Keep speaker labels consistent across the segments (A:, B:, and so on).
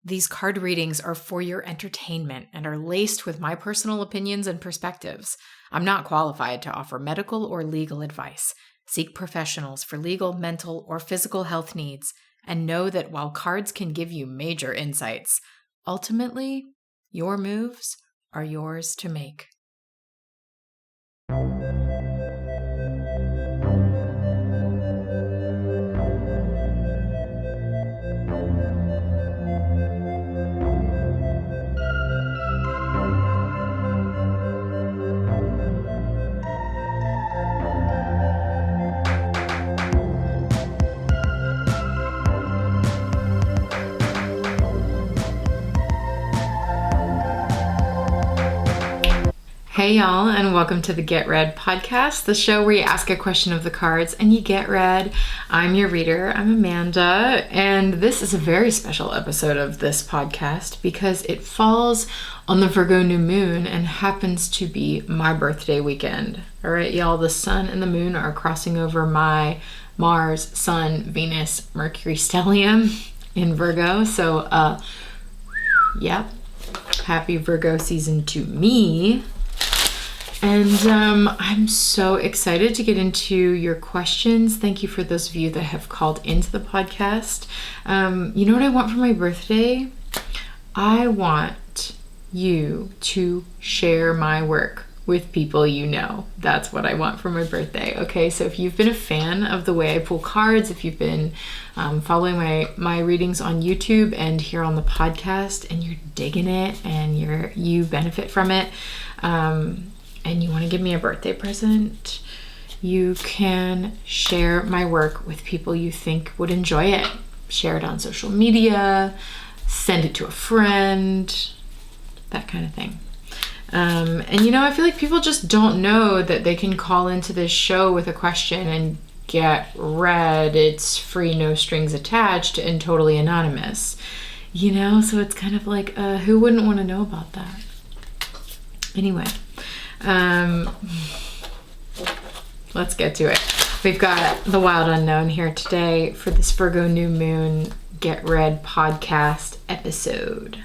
A: These card readings are for your entertainment and are laced with my personal opinions and perspectives. I'm not qualified to offer medical or legal advice. Seek professionals for legal, mental, or physical health needs, and know that while cards can give you major insights, ultimately, your moves are yours to make. Hey y'all, and welcome to the Get Read podcast, the show where you ask a question of the cards and you get read. I'm your reader, I'm Amanda, and this is a very special episode of this podcast because it falls on the Virgo New Moon and happens to be my birthday weekend. All right, y'all, the sun and the moon are crossing over my Mars, Sun, Venus, Mercury stellium in Virgo. So, yep, happy Virgo season to me. And I'm so excited to get into your questions. Thank you for those of you that have called into the podcast. You know what I want for my birthday? I want you to share my work with people you know. That's what I want for my birthday. Okay, so if you've been a fan of the way I pull cards, if you've been following my readings on YouTube and here on the podcast, and you're digging it and you benefit from it, and you want to give me a birthday present, you can share my work with people you think would enjoy it. Share it on social media, send it to a friend, that kind of thing. And you know, I feel like people just don't know that they can call into this show with a question and get read. It's free, no strings attached, and totally anonymous. You know, so it's kind of like, who wouldn't want to know about that? Anyway. Let's get to it. We've got the Wild Unknown here today for this Virgo New Moon Get Read podcast episode.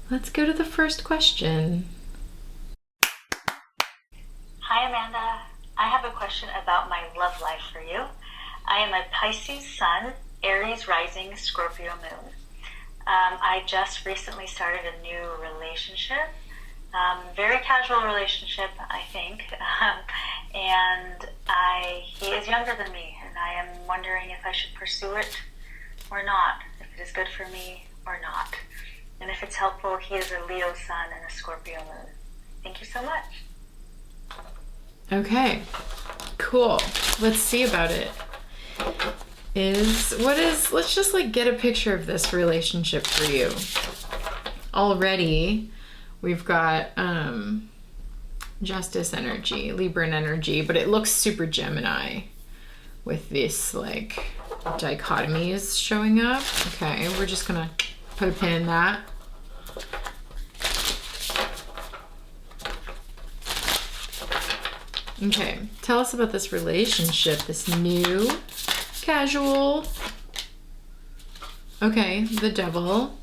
A: Let's go to the first question.
B: Hi Amanda, I have a question about my love life for you. I am a Pisces Sun, Aries Rising, Scorpio Moon. I just recently started a new relationship. Very casual relationship, I think, and he is younger than me, and I am wondering if I should pursue it or not, if it is good for me or not, and if it's helpful. He is a Leo Sun and a Scorpio Moon. Thank you so much.
A: Okay, cool. Let's see about it. Let's just like get a picture of this relationship for you. Already, we've got Justice energy, Libran energy, but it looks super Gemini with this like dichotomies showing up. Okay, we're just gonna put a pin in that. Okay, tell us about this relationship, this new casual. Okay, the Devil.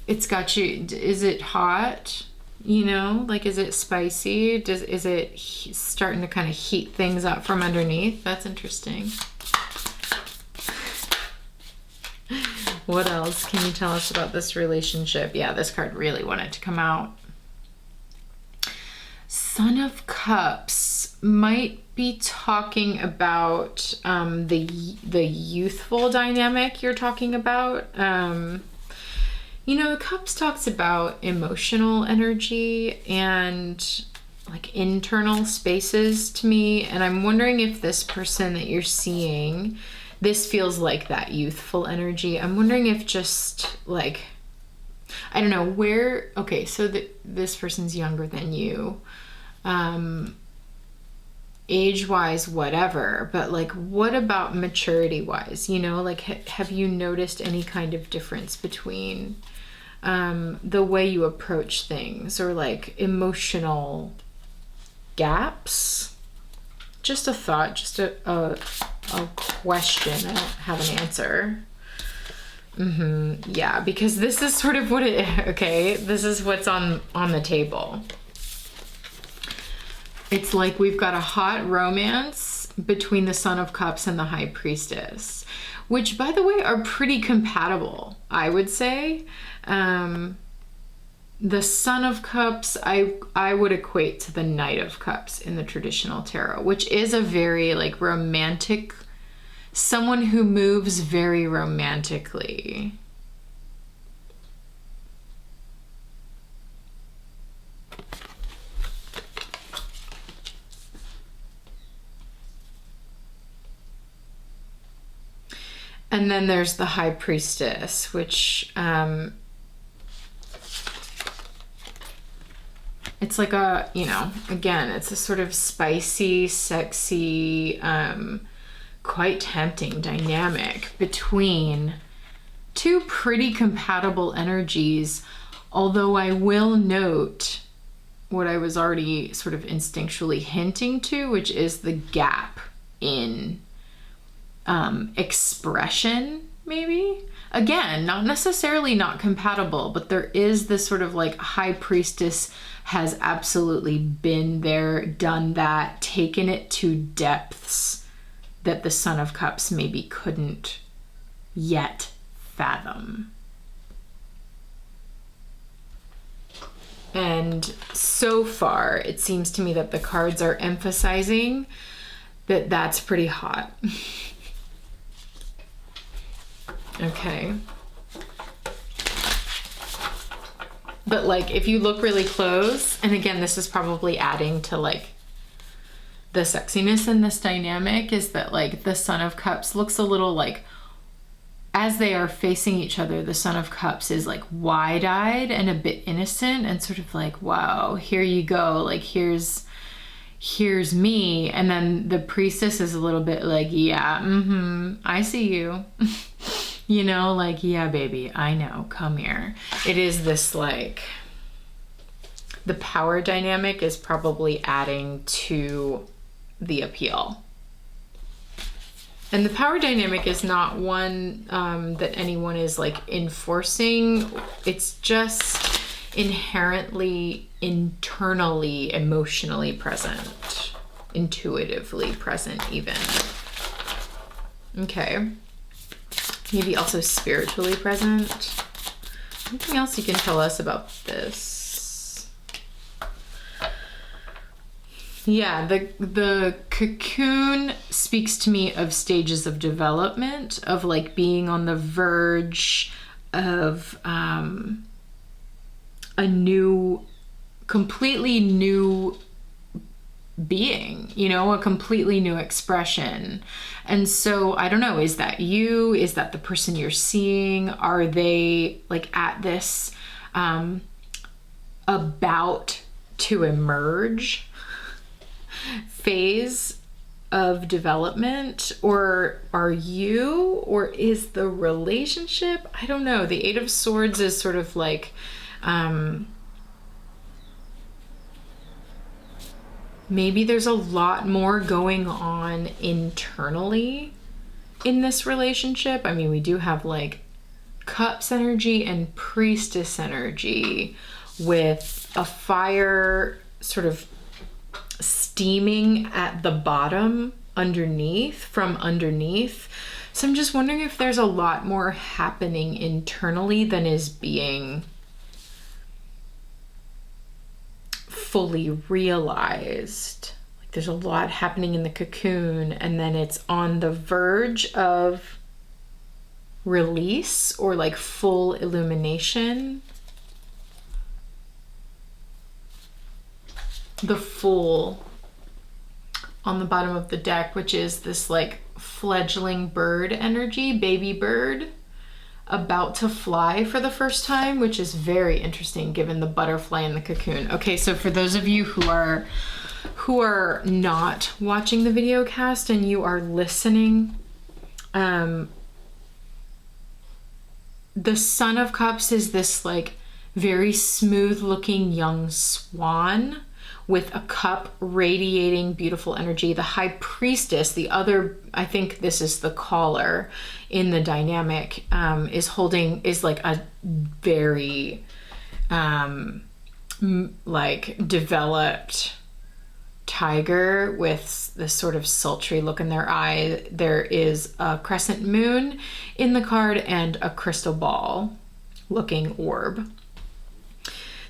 A: It's got you. Is it hot? You know, like, is it spicy? Is it starting to kind of heat things up from underneath? That's interesting. What else can you tell us about this relationship? Yeah, this card really wanted to come out. Son of Cups might be talking about the youthful dynamic you're talking about. You know, the Cups talks about emotional energy and like internal spaces to me. And I'm wondering if this person that you're seeing, this feels like that youthful energy. I'm wondering if just like, I don't know where, okay, so this person's younger than you, age-wise, whatever, but like, what about maturity-wise? You know, like, have you noticed any kind of difference between the way you approach things, or like emotional gaps? Just a thought, just a question. I don't have an answer. Yeah, because this is sort of what okay, this is what's on the table. It's like we've got a hot romance between the Son of Cups and the High Priestess, which, by the way, are pretty compatible, I would say. The Son of Cups, I would equate to the Knight of Cups in the traditional tarot, which is a very like romantic, someone who moves very romantically. And then there's the High Priestess, which it's like a, you know, again, it's a sort of spicy, sexy, quite tempting dynamic between two pretty compatible energies. Although I will note what I was already sort of instinctually hinting to, which is the gap in expression, maybe. Again, not necessarily not compatible, but there is this sort of like High Priestess has absolutely been there, done that, taken it to depths that the Son of Cups maybe couldn't yet fathom. And so far, it seems to me that the cards are emphasizing that that's pretty hot. Okay. But like, if you look really close, and again, this is probably adding to like the sexiness in this dynamic, is that like the Son of Cups looks a little like, as they are facing each other, the Son of Cups is like wide-eyed and a bit innocent and sort of like, wow, here you go. Like, here's me. And then the Priestess is a little bit like, yeah, I see you. You know, like, yeah, baby, I know, come here. It is this like, the power dynamic is probably adding to the appeal. And the power dynamic is not one that anyone is like enforcing. It's just inherently, internally, emotionally present, intuitively present even. Okay. Maybe also spiritually present. Anything else you can tell us about this? Yeah, the cocoon speaks to me of stages of development, of like being on the verge of a new, completely new being, you know, a completely new expression. And so I don't know, is that you? Is that the person you're seeing? Are they like at this about to emerge phase of development? Or are you? Or is the relationship? I don't know. The Eight of Swords is sort of like maybe there's a lot more going on internally in this relationship. I mean, we do have like Cups energy and Priestess energy with a fire sort of steaming at the bottom underneath, from underneath. So I'm just wondering if there's a lot more happening internally than is being fully realized. Like there's a lot happening in the cocoon, and then it's on the verge of release or like full illumination. The Fool on the bottom of the deck, which is this like fledgling bird energy, baby bird about to fly for the first time, which is very interesting given the butterfly in the cocoon. Okay, so for those of you who are not watching the video cast and you are listening, the Son of Cups is this like very smooth looking young swan with a cup radiating beautiful energy. The High Priestess, the other, I think this is the caller in the dynamic, is like a very like developed tiger with this sort of sultry look in their eye. There is a crescent moon in the card and a crystal ball looking orb.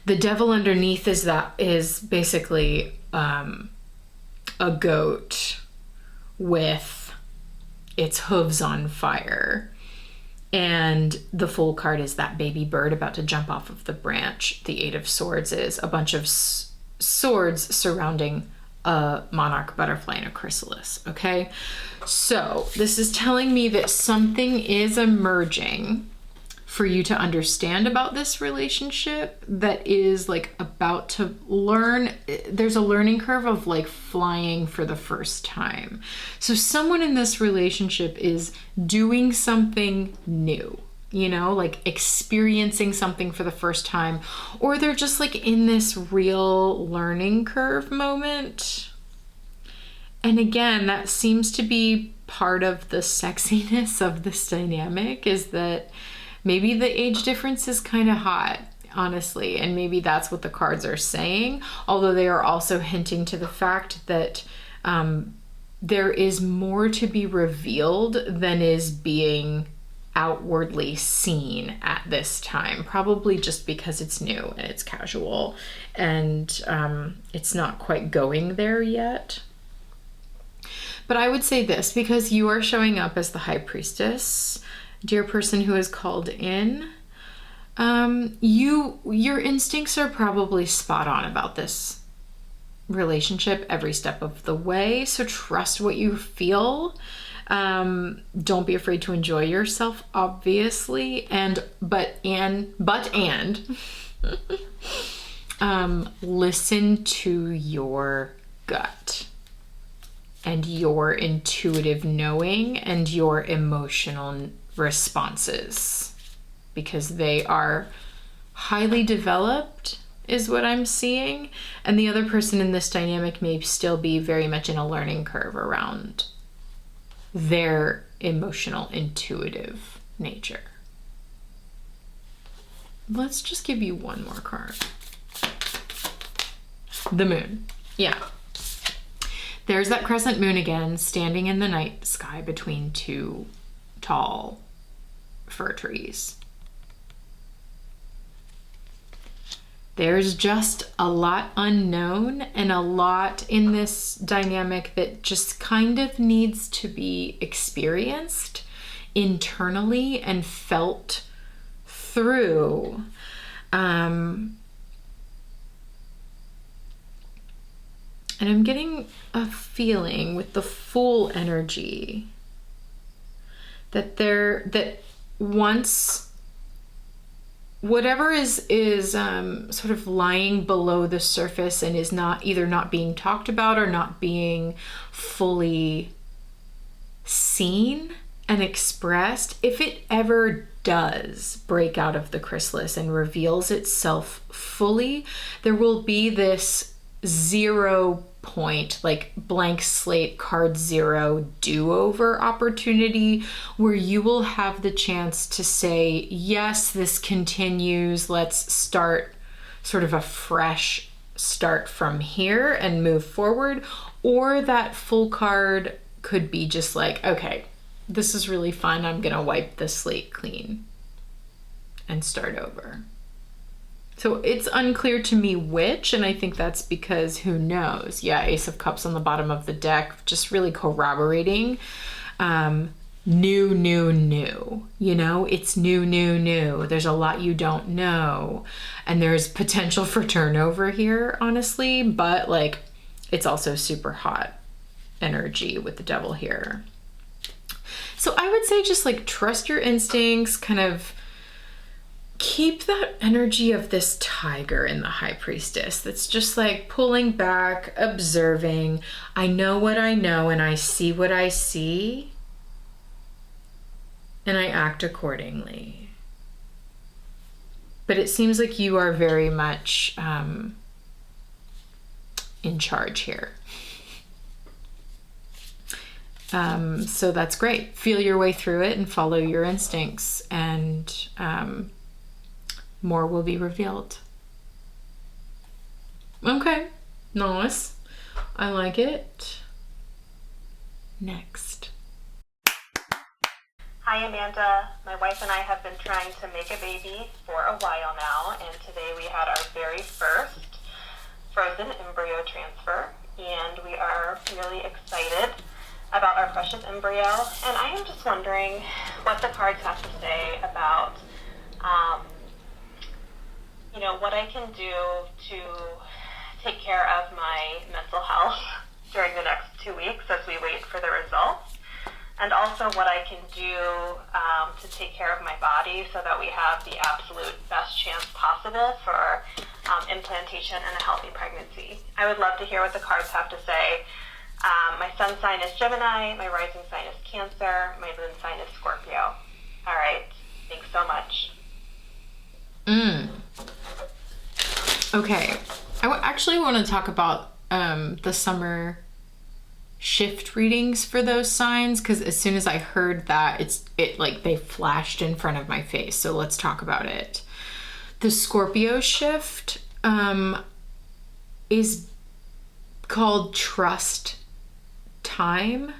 A: The devil underneath is basically a goat with its hooves on fire. And the Fool card is that baby bird about to jump off of the branch. The Eight of Swords is a bunch of swords surrounding a monarch butterfly and a chrysalis. Okay, so this is telling me that something is emerging for you to understand about this relationship that is like about to learn. There's a learning curve of like flying for the first time. So someone in this relationship is doing something new, you know, like experiencing something for the first time, or they're just like in this real learning curve moment. And again, that seems to be part of the sexiness of this dynamic, is that maybe the age difference is kind of hot, honestly, and maybe that's what the cards are saying, although they are also hinting to the fact that there is more to be revealed than is being outwardly seen at this time, probably just because it's new and it's casual and it's not quite going there yet. But I would say this, because you are showing up as the High Priestess, dear person who is called in, your instincts are probably spot on about this relationship every step of the way. So trust what you feel. Don't be afraid to enjoy yourself, obviously, but listen to your gut and your intuitive knowing and your emotional responses, because they are highly developed is what I'm seeing. And the other person in this dynamic may still be very much in a learning curve around their emotional, intuitive nature. Let's just give you one more card. The Moon. Yeah. There's that crescent moon again, standing in the night sky between two tall fir trees. There's just a lot unknown and a lot in this dynamic that just kind of needs to be experienced internally and felt through. And I'm getting a feeling with the Fool energy that once whatever is sort of lying below the surface and is either not being talked about or not being fully seen and expressed, if it ever does break out of the chrysalis and reveals itself fully, there will be this 0 point, like blank slate, card 0 do-over opportunity where you will have the chance to say, yes, this continues, let's start sort of a fresh start from here and move forward. Or that Fool card could be just like, okay, this is really fun, I'm gonna wipe the slate clean and start over. So it's unclear to me which, and I think that's because who knows? Yeah, Ace of Cups on the bottom of the deck, just really corroborating new. You know, it's new. There's a lot you don't know. And there's potential for turnover here, honestly, but like it's also super hot energy with the devil here. So I would say just like trust your instincts, kind of keep that energy of this tiger in the High Priestess that's just like pulling back, observing. I know what I know and I see what I see and I act accordingly. But it seems like you are very much in charge here. So that's great. Feel your way through it and follow your instincts, and more will be revealed. Okay, nice. I like it. Next.
C: Hi Amanda, my wife and I have been trying to make a baby for a while now, and today we had our very first frozen embryo transfer, and we are really excited about our precious embryo. And I am just wondering what the cards have to say about what I can do to take care of my mental health during the next 2 weeks as we wait for the results, and also what I can do to take care of my body so that we have the absolute best chance possible for implantation and a healthy pregnancy. I would love to hear what the cards have to say. My sun sign is Gemini, my rising sign is Cancer, my moon sign is Scorpio. All right, thanks so much.
A: Okay, I actually want to talk about the summer shift readings for those signs, because as soon as I heard that, it like they flashed in front of my face. So let's talk about it. The Scorpio shift is called trust time,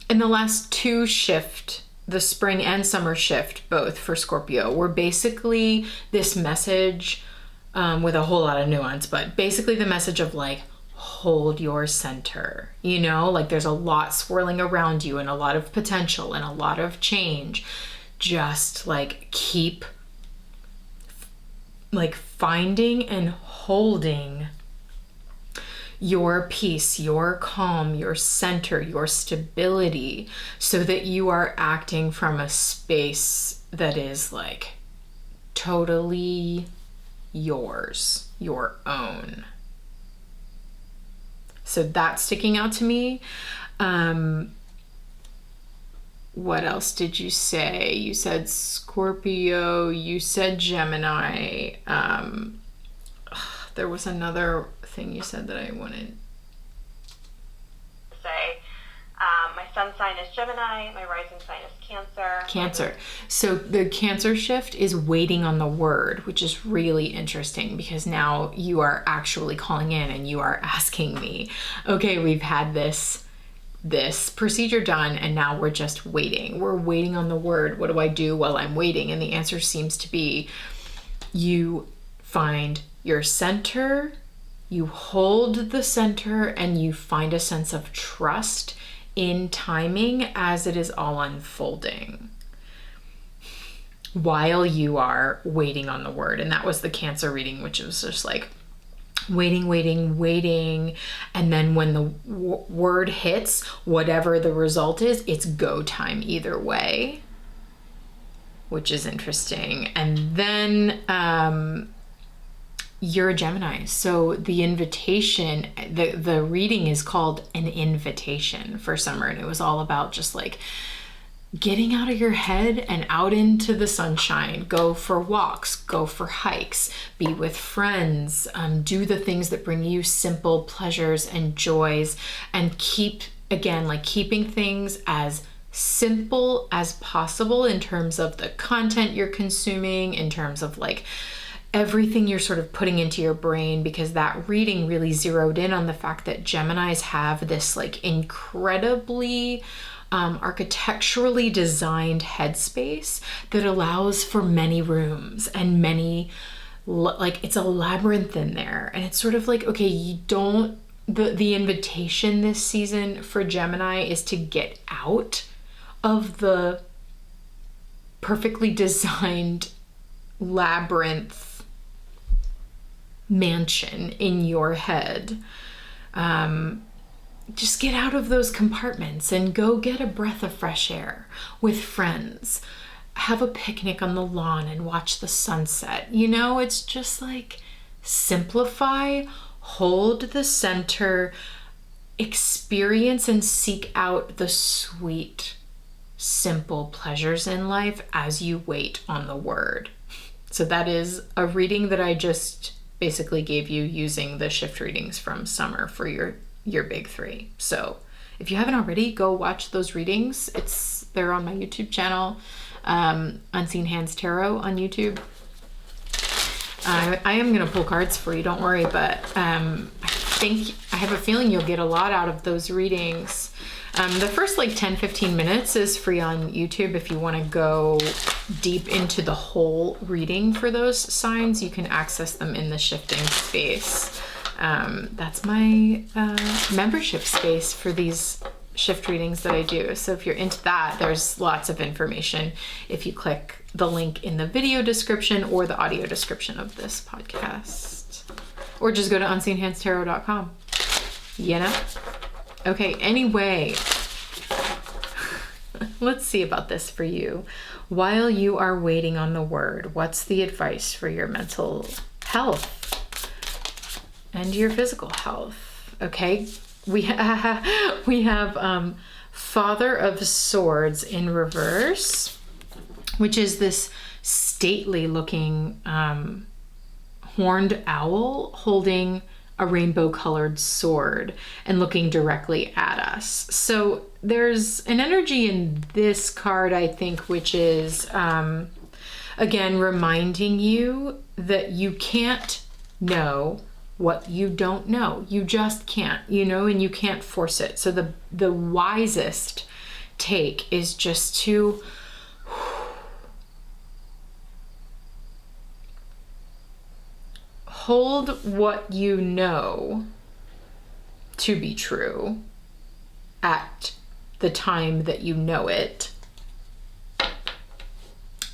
A: and the last two shift, the spring and summer shift, both for Scorpio, were basically this message with a whole lot of nuance, but basically the message of like, hold your center, like there's a lot swirling around you and a lot of potential and a lot of change. Just like keep like finding and holding your peace, your calm, your center, your stability, so that you are acting from a space that is like totally yours, your own. So that's sticking out to me. What else did you say? You said Scorpio, you said Gemini. There was another thing you said that I wanted
C: to say. My sun sign is Gemini, my rising sign is Cancer.
A: Cancer. So the Cancer shift is waiting on the word, which is really interesting, because now you are actually calling in and you are asking me, okay, we've had this procedure done and now we're just waiting. We're waiting on the word. What do I do while I'm waiting? And the answer seems to be you find your center, you hold the center, and you find a sense of trust in timing as it is all unfolding while you are waiting on the word. And that was the Cancer reading, which was just like waiting. And then when the word hits, whatever the result is, it's go time either way, which is interesting. And then you're a Gemini. So the invitation, the reading is called An Invitation for summer. And it was all about just like getting out of your head and out into the sunshine. Go for walks, go for hikes, be with friends, do the things that bring you simple pleasures and joys, and keeping things as simple as possible in terms of the content you're consuming, in terms of like everything you're sort of putting into your brain, because that reading really zeroed in on the fact that Geminis have this like incredibly architecturally designed headspace that allows for many rooms and many, like it's a labyrinth in there. And it's sort of like, okay, the invitation this season for Gemini is to get out of the perfectly designed labyrinth mansion in your head. Just get out of those compartments and go get a breath of fresh air with friends. Have a picnic on the lawn and watch the sunset. It's just like simplify, hold the center, experience and seek out the sweet, simple pleasures in life as you wait on the word. So that is a reading that I just basically gave you using the shift readings from summer for your big three. So if you haven't already, go watch those readings. They're on my YouTube channel, Unseen Hands Tarot on YouTube. I am going to pull cards for you, don't worry, but I have a feeling you'll get a lot out of those readings. The first like 10-15 minutes is free on YouTube. If you want to go deep into the whole reading for those signs, you can access them in the shifting space. That's my membership space for these shift readings that I do. So if you're into that, there's lots of information if you click the link in the video description or the audio description of this podcast, or just go to unseenhandstarot.com, you know? Okay, anyway, let's see about this for you. While you are waiting on the word, what's the advice for your mental health and your physical health? Okay, we have Father of Swords in reverse, which is this stately looking horned owl holding a rainbow colored sword and looking directly at us. So there's an energy in this card, I think, which is, again, reminding you that you can't know what you don't know. You just can't, you know, and you can't force it. So the wisest take is just to hold what you know to be true at the time that you know it,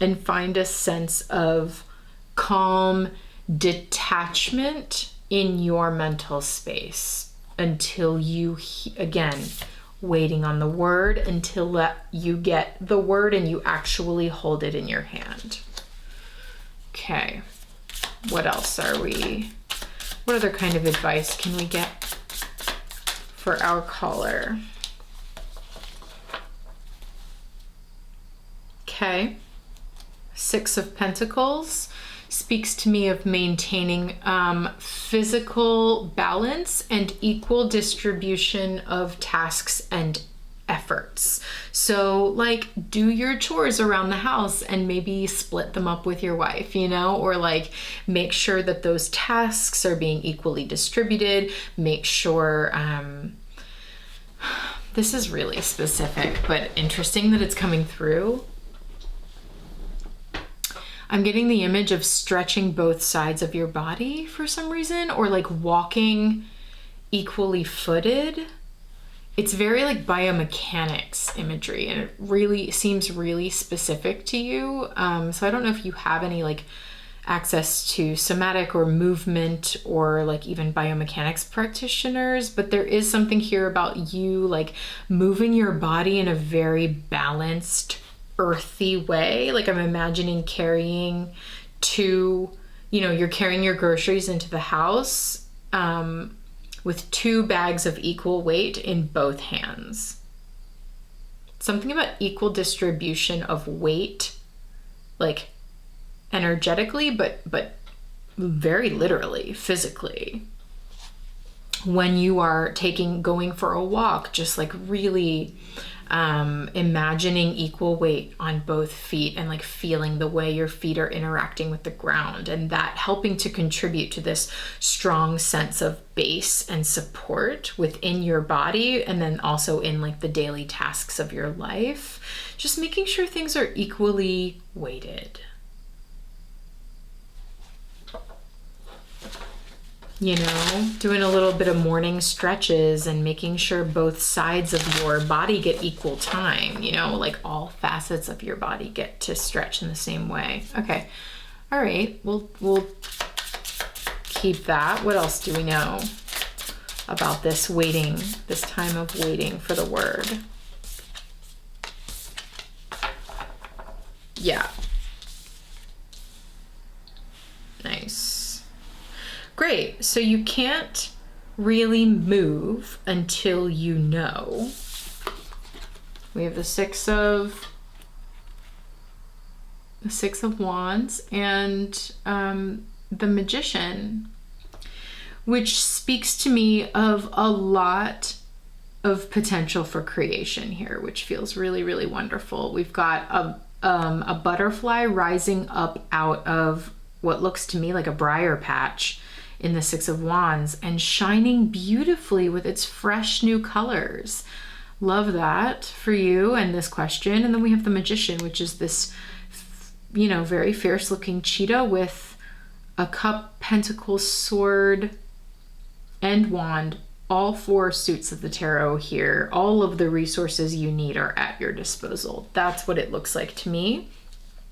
A: and find a sense of calm detachment in your mental space until you, again, waiting on the word until you get the word and you actually hold it in your hand. Okay. What else what other kind of advice can we get for our caller? Okay. Six of Pentacles speaks to me of maintaining physical balance and equal distribution of tasks and efforts. So like do your chores around the house and maybe split them up with your wife, you know, or like make sure that those tasks are being equally distributed. Make sure, this is really specific, but interesting that it's coming through. I'm getting the image of stretching both sides of your body for some reason, or like walking equally footed. It's very like biomechanics imagery, and it really seems really specific to you. So I don't know if you have any like access to somatic or movement or like even biomechanics practitioners, but there is something here about you like moving your body in a very balanced, earthy way. Like I'm imagining carrying you're carrying your groceries into the house with 2 bags of equal weight in both hands. Something about equal distribution of weight, like energetically, but very literally, physically. When you are going for a walk, just like really imagining equal weight on both feet and like feeling the way your feet are interacting with the ground, and that helping to contribute to this strong sense of base and support within your body, and then also in like the daily tasks of your life, just making sure things are equally weighted. You know, doing a little bit of morning stretches and making sure both sides of your body get equal time, you know, like all facets of your body get to stretch in the same way. Okay. All right. We'll keep that. What else do we know about this time of waiting for the word? Yeah. Nice. Great. So you can't really move until you know. We have the Six of Wands and the Magician which speaks to me of a lot of potential for creation here, which feels really, really wonderful. We've got a butterfly rising up out of what looks to me like a briar patch in the Six of Wands and shining beautifully with its fresh new colors. Love that for you and this question. And then we have the Magician, which is this, very fierce looking cheetah with a cup, pentacle, sword, and wand. All 4 suits of the tarot here. All of the resources you need are at your disposal. That's what it looks like to me.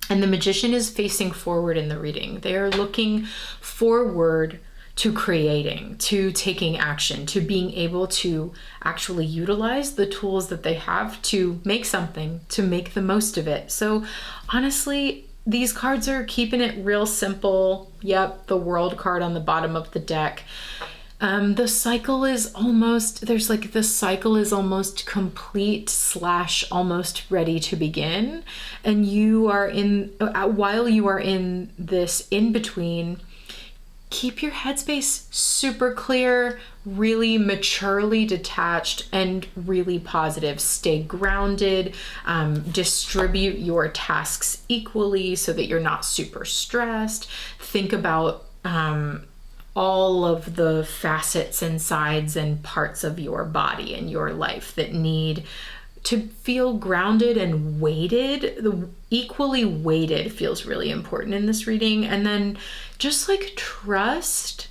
A: And the Magician is facing forward in the reading. They are looking forward to creating, to taking action, to being able to actually utilize the tools that they have to make something, to make the most of it. So honestly, these cards are keeping it real simple. Yep, the World card on the bottom of the deck. The cycle is almost complete / almost ready to begin. And while you are in this in between, keep your headspace super clear, really maturely detached, and really positive. Stay grounded, distribute your tasks equally so that you're not super stressed. Think about all of the facets and sides and parts of your body and your life that need to feel grounded and weighted. The equally weighted feels really important in this reading. And then just trust.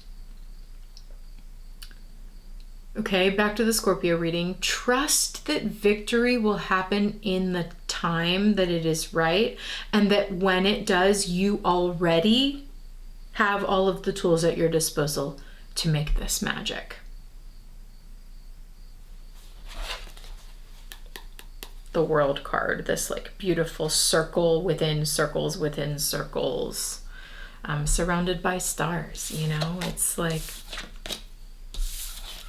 A: Okay, back to the Scorpio reading. Trust that victory will happen in the time that it is right, and that when it does, you already have all of the tools at your disposal to make this magic. The World card, this beautiful circle within circles within circles, surrounded by stars, it's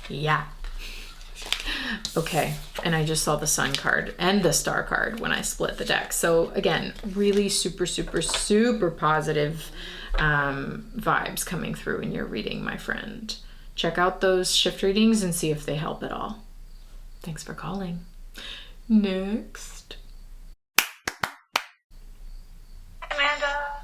A: yeah. Okay, and I just saw the Sun card and the Star card when I split the deck. So again, really super, super, super positive vibes coming through in your reading, my friend. Check out those shift readings and see if they help at all. Thanks for calling. Next.
C: Amanda,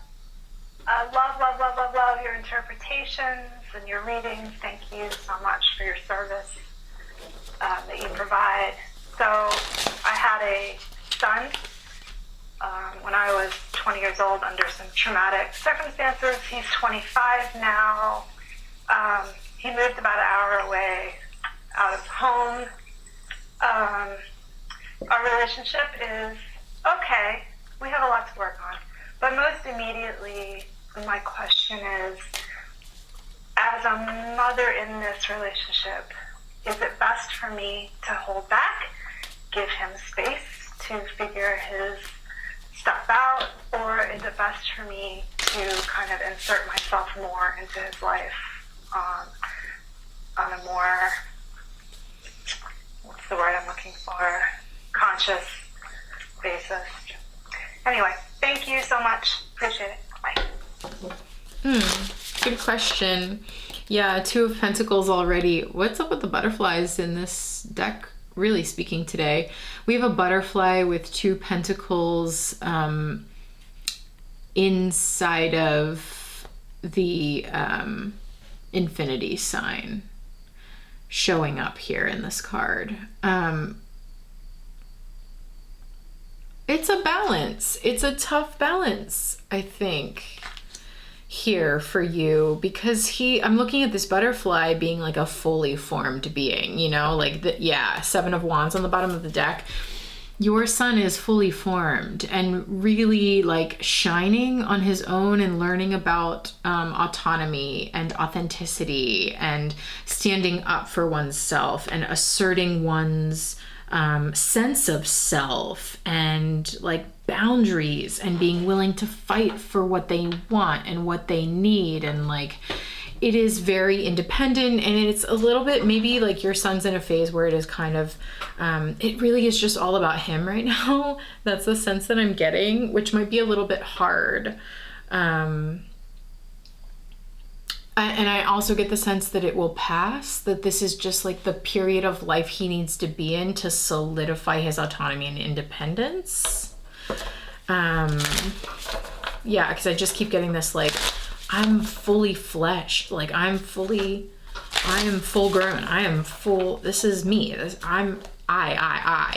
C: love your interpretations and your readings. Thank you so much for your service that you provide. So I had a son when I was 20 years old under some traumatic circumstances. He's 25 now. He moved about an hour away out of home. Our relationship is okay. We have a lot to work on. But most immediately, my question is, as a mother in this relationship, is it best for me to hold back, give him space to figure his stuff out, or is it best for me to kind of insert myself more into his life on a more, what's the word I'm looking for, conscious basis? Anyway, thank you so much. Appreciate it. Bye.
A: Good question. Yeah, 2 of Pentacles already. What's up with the butterflies in this deck? Really speaking today, we have a butterfly with 2 pentacles inside of the infinity sign showing up here in this card. It's a balance. It's a tough balance, I think, here for you, because I'm looking at this butterfly being like a fully formed being, Seven of Wands on the bottom of the deck. Your son is fully formed and really shining on his own and learning about autonomy and authenticity and standing up for oneself and asserting one's sense of self and boundaries and being willing to fight for what they want and what they need. And it is very independent, and it's a little bit maybe your son's in a phase where it is kind of it really is just all about him right now. That's the sense that I'm getting, which might be a little bit hard. And I also get the sense that it will pass, that this is just like the period of life he needs to be in to solidify his autonomy and independence. Yeah, because I just keep getting this like, I'm fully fleshed, like I am full grown, I am full, this is me, I,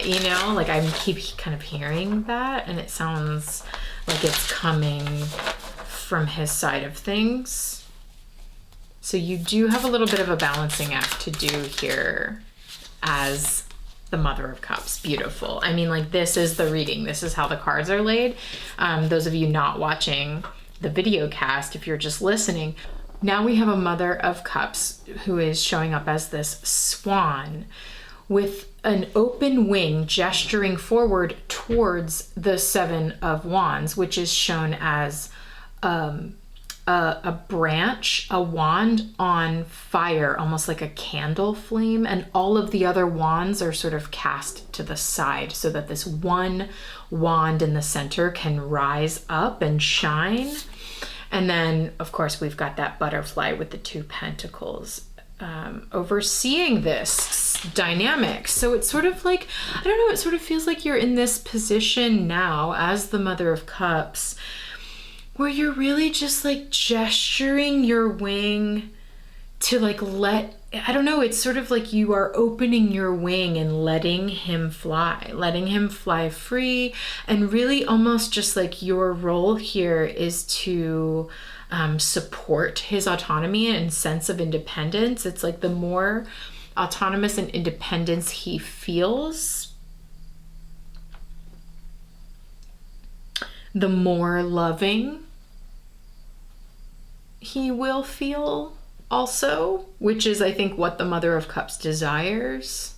A: you know, like I keep kind of hearing that, and it sounds like it's coming from his side of things. So you do have a little bit of a balancing act to do here as the Mother of Cups. Beautiful. I mean, like, this is the reading. This is how the cards are laid. Those of you not watching the video cast, if you're just listening, now we have a Mother of Cups who is showing up as this swan with an open wing gesturing forward towards the Seven of Wands, which is shown as a branch, a wand on fire, almost like a candle flame, and all of the other wands are sort of cast to the side so that this one wand in the center can rise up and shine. And then, of course, we've got that butterfly with the 2 pentacles overseeing this dynamic. So it's sort of like, I don't know, it sort of feels like you're in this position now as the Mother of Cups, where you're really just like gesturing your wing to like I don't know, it's sort of like you are opening your wing and letting him fly free. And really almost just like your role here is to support his autonomy and sense of independence. It's like the more autonomous and independence he feels, the more loving he will feel also, which is, I think, what the Mother of Cups desires,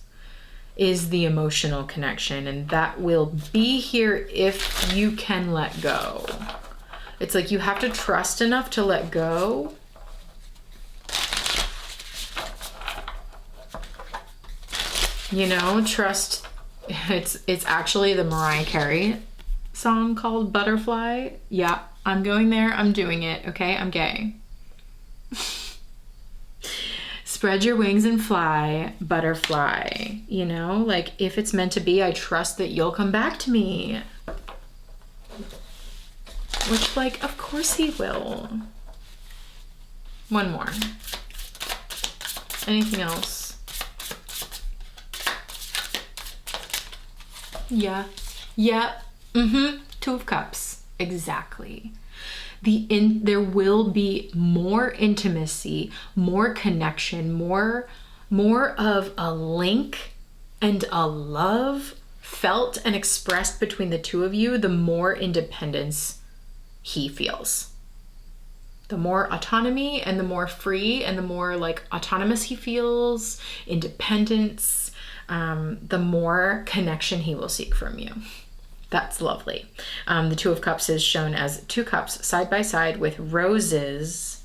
A: is the emotional connection. And that will be here if you can let go. It's like you have to trust enough to let go. You know, trust. It's actually the Mariah Carey song called Butterfly. Yeah, I'm going there. I'm doing it. Okay, I'm gay. Spread your wings and fly, butterfly. You know, like, if it's meant to be, I trust that you'll come back to me. Which, like, of course he will. One more. Anything else? Yeah. Yeah. Mm-hmm. 2 of Cups. Exactly. There will be more intimacy, more connection, more of a link and a love felt and expressed between the 2 of you, the more independence he feels. The more autonomy and the more free and the more like autonomous he feels, independence, the more connection he will seek from you. That's lovely. The 2 of Cups is shown as 2 cups side by side with roses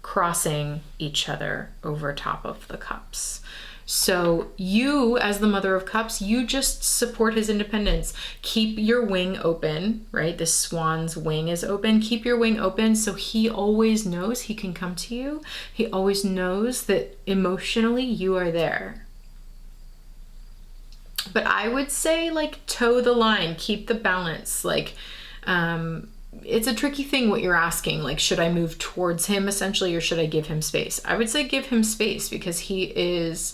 A: crossing each other over top of the cups. So you, as the Mother of Cups, you just support his independence. Keep your wing open, right? The swan's wing is open. Keep your wing open so he always knows he can come to you. He always knows that emotionally you are there. But I would say, like, toe the line, keep the balance. Like, it's a tricky thing what you're asking. Like, should I move towards him essentially, or should I give him space? I would say give him space, because he is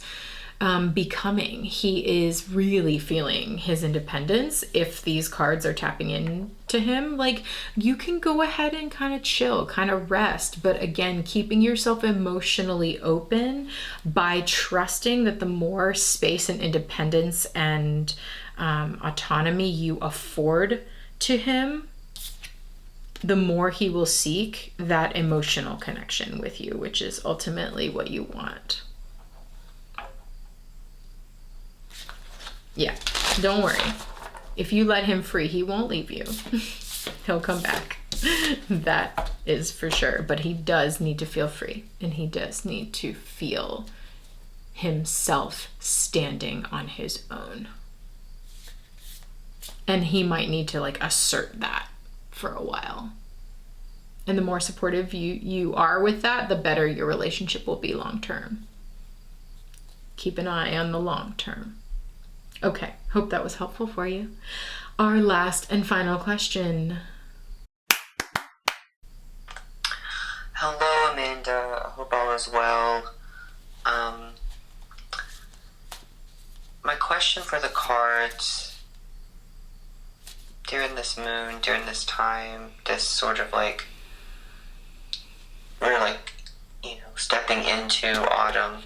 A: becoming. He is really feeling his independence. If these cards are tapping into him, like, you can go ahead and kind of chill, kind of rest. But again, keeping yourself emotionally open by trusting that the more space and independence and autonomy you afford to him, the more he will seek that emotional connection with you, which is ultimately what you want. Yeah, don't worry. If you let him free, he won't leave you. He'll come back. That is for sure. But he does need to feel free, and he does need to feel himself standing on his own. And he might need to, like, assert that for a while. And the more supportive you are with that, the better your relationship will be long term. Keep an eye on the long term. Okay, hope that was helpful for you. Our last and final question.
D: Hello, Amanda. I hope all is well. My question for the cards, during this moon, during this time, this sort of like, we're like, stepping into autumn.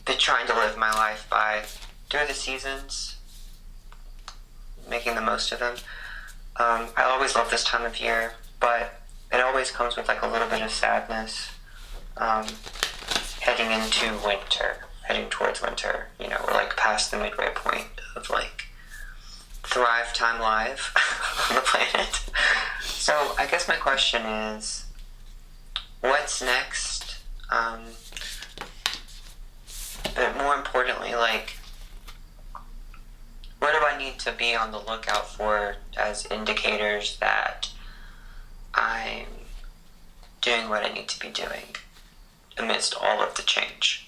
D: Been trying to live my life by doing the seasons, making the most of them. I always love this time of year, but it always comes with like a little bit of sadness. Heading into winter, heading towards winter, we're like past the midway point of like Thrive Time Live on the planet. So I guess my question is, what's next? But more importantly, like, what do I need to be on the lookout for as indicators that I'm doing what I need to be doing amidst all of the change?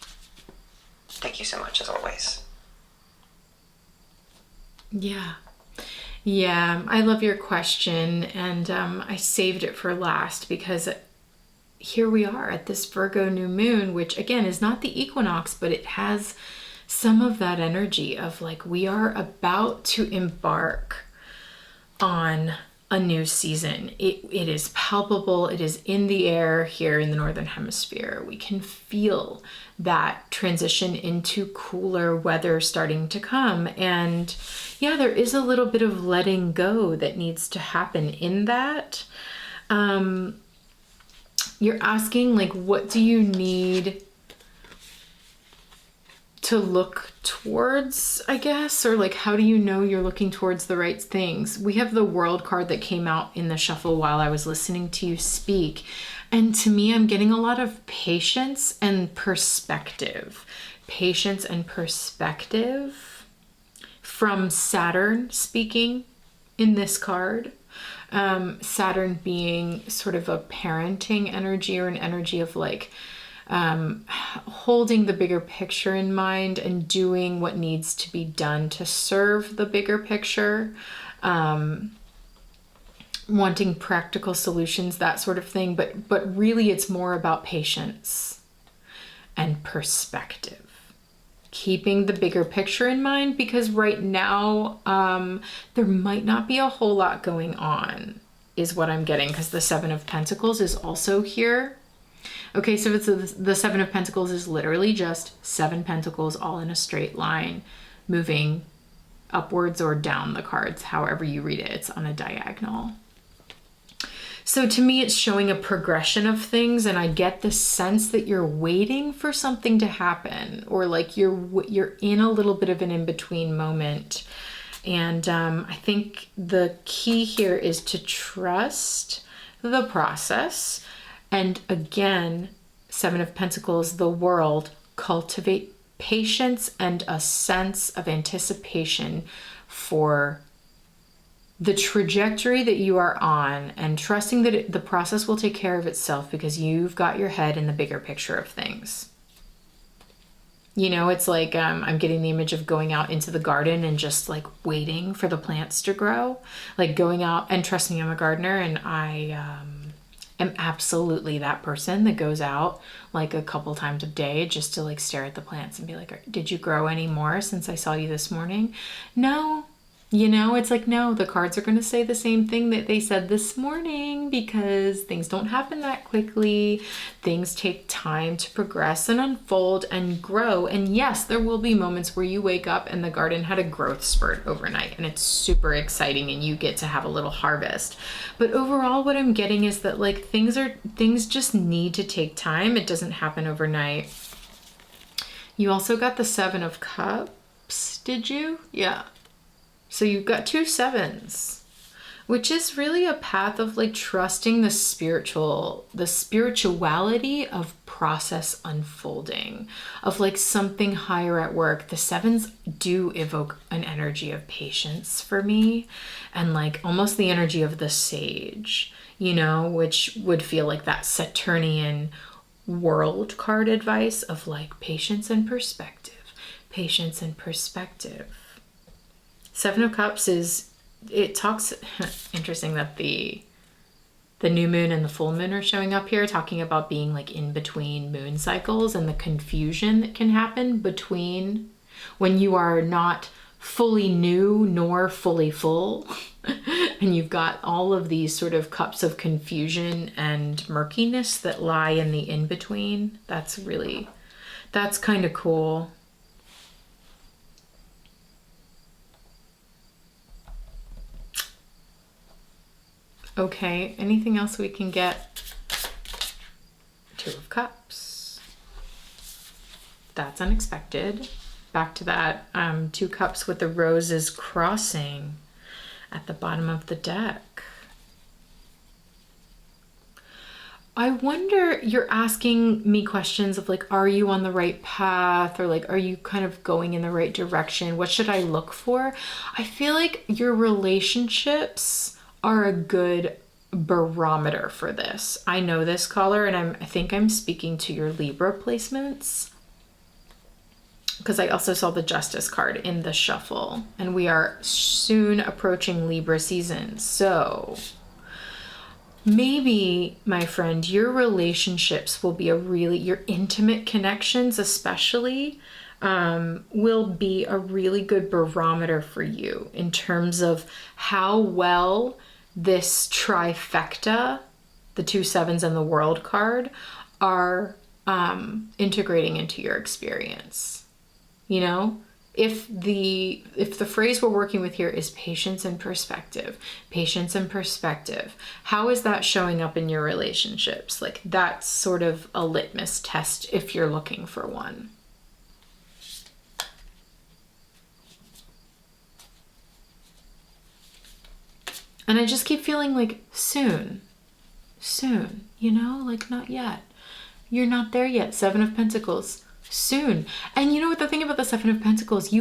D: Thank you so much, as always.
A: Yeah, I love your question, and I saved it for last because here we are at this Virgo new moon, which again is not the equinox, but it has some of that energy of like we are about to embark on a new season. It is palpable. It is in the air here in the Northern Hemisphere. We can feel that transition into cooler weather starting to come. And yeah, there is a little bit of letting go that needs to happen in that. You're asking like, what do you need to look towards, I guess, or like, how do you know you're looking towards the right things? We have the World card that came out in the shuffle while I was listening to you speak. And to me, I'm getting a lot of patience and perspective. Patience and perspective from Saturn speaking in this card. Saturn being sort of a parenting energy, or an energy of like, holding the bigger picture in mind and doing what needs to be done to serve the bigger picture, wanting practical solutions, that sort of thing. But really it's more about patience and perspective. Keeping the bigger picture in mind, because right now there might not be a whole lot going on, is what I'm getting, because the Seven of Pentacles is also here. Okay, so it's the Seven of Pentacles is literally just 7 pentacles all in a straight line, moving upwards or down the cards, however you read it. It's on a diagonal. So to me, it's showing a progression of things, and I get the sense that you're waiting for something to happen, or like you're in a little bit of an in-between moment. And I think the key here is to trust the process. And again, Seven of Pentacles, the world, cultivate patience and a sense of anticipation for the trajectory that you are on, and trusting that the process will take care of itself because you've got your head in the bigger picture of things. It's like I'm getting the image of going out into the garden and just like waiting for the plants to grow, like going out, and trust me, I'm a gardener, and I am absolutely that person that goes out like a couple times a day just to like stare at the plants and be like, did you grow any more since I saw you this morning? No. It's like, no, the cards are going to say the same thing that they said this morning, because things don't happen that quickly. Things take time to progress and unfold and grow. And yes, there will be moments where you wake up and the garden had a growth spurt overnight, and it's super exciting and you get to have a little harvest. But overall, what I'm getting is that like things just need to take time. It doesn't happen overnight. You also got the Seven of Cups, did you? Yeah. So you've got 2 sevens. which is really a path of like trusting the spirituality of process unfolding, of like something higher at work. The sevens do evoke an energy of patience for me, and like almost the energy of the sage, you know, which would feel like that Saturnian world card advice of like patience and perspective, patience and perspective. Seven of Cups it talks, interesting that the new moon and the full moon are showing up here, talking about being like in between moon cycles and the confusion that can happen between when you are not fully new nor fully full. And you've got all of these sort of cups of confusion and murkiness that lie in the in-between. That's kind of cool. Okay, anything else we can get? Two of Cups. That's unexpected. Back to that 2 cups with the roses crossing at the bottom of the deck. I wonder, you're asking me questions of like, are you on the right path? Or like, are you kind of going in the right direction? What should I look for? I feel like your relationships are a good barometer for this. I know this, caller, and I think I'm speaking to your Libra placements, because I also saw the Justice card in the shuffle, and we are soon approaching Libra season. So maybe, my friend, your relationships will be your intimate connections especially, will be a really good barometer for you in terms of how well this trifecta, the 2 sevens and the World card, are integrating into your experience. You know, if the phrase we're working with here is patience and perspective, how is that showing up in your relationships? Like, that's sort of a litmus test if you're looking for one. And I just keep feeling like soon, you know, like not yet. You're not there yet. 7 of Pentacles, soon. And you know what the thing about the 7 of Pentacles,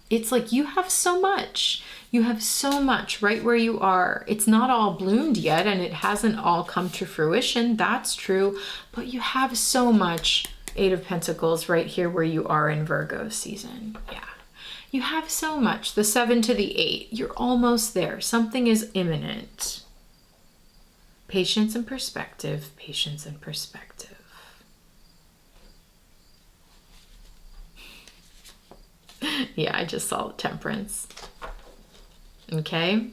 A: it's like you have so much. You have so much right where you are. It's not all bloomed yet, and it hasn't all come to fruition. That's true. But you have so much 8 of Pentacles right here where you are in Virgo season. Yeah. You have so much. The 7 to the 8, you're almost there. Something is imminent. Patience and perspective, patience and perspective. Yeah, I just saw Temperance. Okay.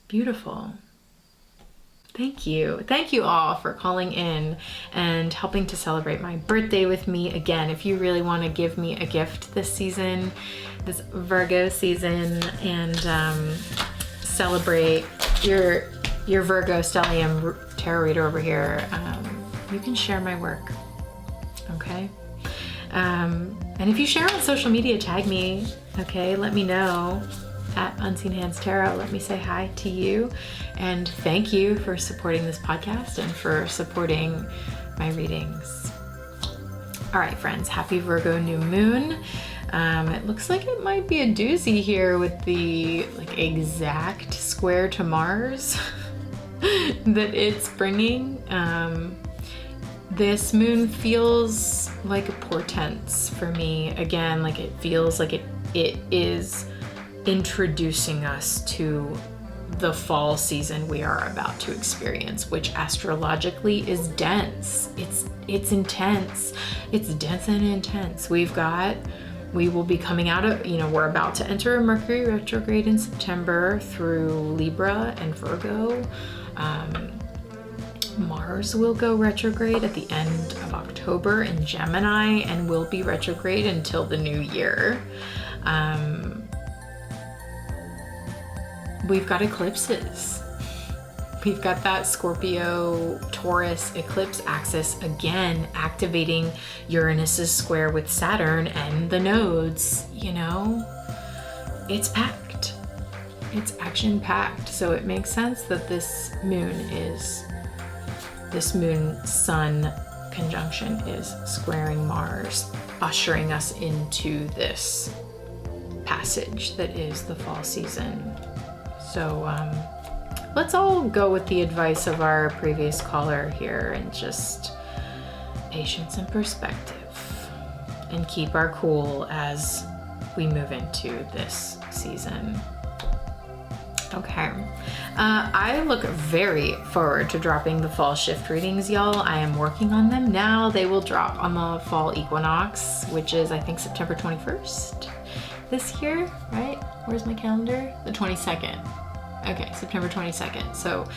A: Beautiful. Thank you. Thank you all for calling in and helping to celebrate my birthday with me. Again, if you really want to give me a gift this season, this Virgo season, and celebrate your Virgo stellium tarot reader over here, you can share my work. Okay? And if you share on social media, tag me. Okay? Let me know. At unseenhandstarot. Let me say hi to you, and thank you for supporting this podcast and for supporting my readings. All right, friends, happy Virgo New Moon. It looks like it might be a doozy here with the exact square to Mars that it's bringing. This moon feels like a portents for me. Again, like it feels like it is introducing us to the fall season we are about to experience, which astrologically is dense. It's intense. It's dense and intense. We will be coming out of, we're about to enter a Mercury retrograde in September through Libra and Virgo. Mars will go retrograde at the end of October in Gemini and will be retrograde until the new year. We've got eclipses. we've got that Scorpio Taurus eclipse axis again, activating Uranus's square with Saturn and the nodes. You know, it's packed. It's action packed. So it makes sense that this moon sun conjunction is squaring Mars, ushering us into this passage that is the fall season. So let's all go with the advice of our previous caller here and just patience and perspective and keep our cool as we move into this season. Okay. I look very forward to dropping the fall shift readings, y'all. I am working on them now. They will drop on the fall equinox, which is, I think, September 21st this year, right? Where's my calendar? The 22nd. Okay, September 22nd. So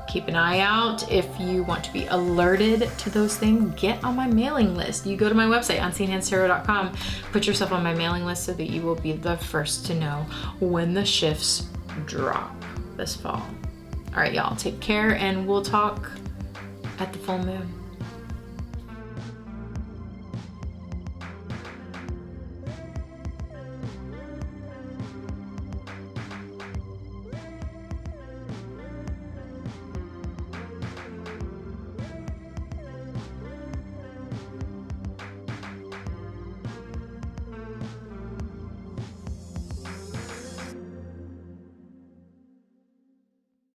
A: keep an eye out. If you want to be alerted to those things, get on my mailing list. You go to my website, unseenhandstarot.com, put yourself on my mailing list so that you will be the first to know when the shifts drop this fall. All right, y'all, take care, and we'll talk at the full moon.